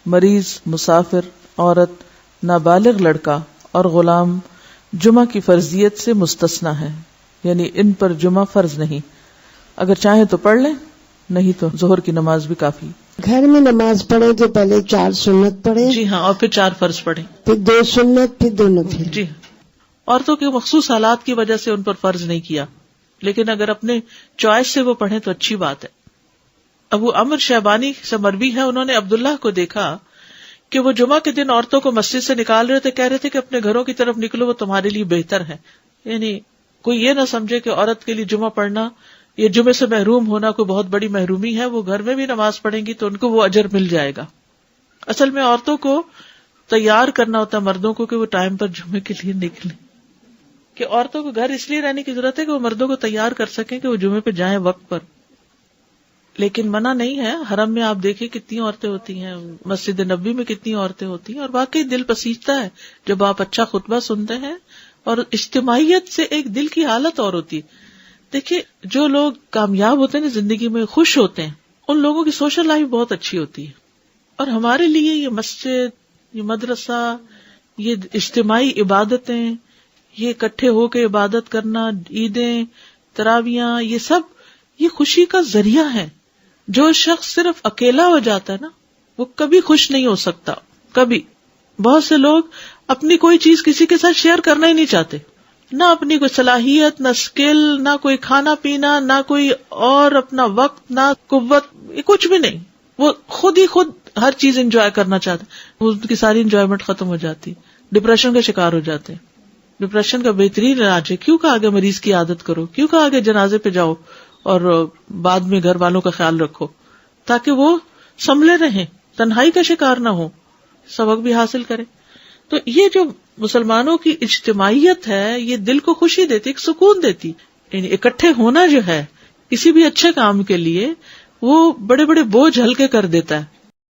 مریض، مسافر، عورت، نابالغ لڑکا اور غلام جمعہ کی فرضیت سے مستثنی ہے، یعنی ان پر جمعہ فرض نہیں، اگر چاہیں تو پڑھ لیں، نہیں تو ظہر کی نماز بھی کافی۔ گھر میں نماز پڑھے تو پہلے 4 سنت پڑھے، جی ہاں، اور پھر 4 فرض پڑھیں، پھر 2 سنت، پھر 2 نفل۔ جی، عورتوں کے مخصوص حالات کی وجہ سے ان پر فرض نہیں کیا، لیکن اگر اپنے چوائس سے وہ پڑھیں تو اچھی بات ہے۔ ابو عمر شیبانی سے مروی ہے، انہوں نے عبداللہ کو دیکھا کہ وہ جمعہ کے دن عورتوں کو مسجد سے نکال رہے تھے، کہہ رہے تھے کہ اپنے گھروں کی طرف نکلو، وہ تمہارے لیے بہتر ہے۔ یعنی کوئی یہ نہ سمجھے کہ عورت کے لیے جمعہ پڑھنا، یہ جمعے سے محروم ہونا کوئی بہت بڑی محرومی ہے، وہ گھر میں بھی نماز پڑھیں گی تو ان کو وہ اجر مل جائے گا۔ اصل میں عورتوں کو تیار کرنا ہوتا ہے مردوں کو کہ وہ ٹائم پر جمعے کے لیے نکلیں، کہ عورتوں کو گھر اس لیے رہنے کی ضرورت ہے کہ وہ مردوں کو تیار کر سکیں کہ وہ جمعے پہ جائیں وقت پر۔ لیکن منع نہیں ہے، حرم میں آپ دیکھیں کتنی عورتیں ہوتی ہیں، مسجد نبوی میں کتنی عورتیں ہوتی ہیں، اور واقعی دل پسیجتا ہے جب آپ اچھا خطبہ سنتے ہیں، اور اجتماعیت سے ایک دل کی حالت اور ہوتی ہے۔ دیکھیے جو لوگ کامیاب ہوتے ہیں زندگی میں، خوش ہوتے ہیں، ان لوگوں کی سوشل لائف بہت اچھی ہوتی ہے، اور ہمارے لیے یہ مسجد، یہ مدرسہ، یہ اجتماعی عبادتیں، یہ اکٹھے ہو کے عبادت کرنا، عیدیں، تراویاں، یہ سب یہ خوشی کا ذریعہ ہے۔ جو شخص صرف اکیلا ہو جاتا ہے نا، وہ کبھی خوش نہیں ہو سکتا، کبھی۔ بہت سے لوگ اپنی کوئی چیز کسی کے ساتھ شیئر کرنا ہی نہیں چاہتے، نہ اپنی کوئی صلاحیت، نہ اسکل، نہ کوئی کھانا پینا، نہ کوئی اور اپنا وقت، نہ قوت، کچھ بھی نہیں۔ وہ خود ہی خود ہر چیز انجوائے کرنا چاہتے ہیں، ان کی ساری انجوائمنٹ ختم ہو جاتی، ڈپریشن کا شکار ہو جاتے ہیں۔ ڈپریشن کا بہترین علاج ہے، کیوں کہا گیا مریض کی عادت کرو، کیوں کہا گیا جنازے پہ جاؤ اور بعد میں گھر والوں کا خیال رکھو، تاکہ وہ سنبھلے رہیں، تنہائی کا شکار نہ ہو، سبق بھی حاصل کریں۔ تو یہ جو مسلمانوں کی اجتماعیت ہے، یہ دل کو خوشی دیتی، ایک سکون دیتی، یعنی اکٹھے ہونا جو ہے کسی بھی اچھے کام کے لیے وہ بڑے بڑے بوجھ ہلکے کر دیتا ہے۔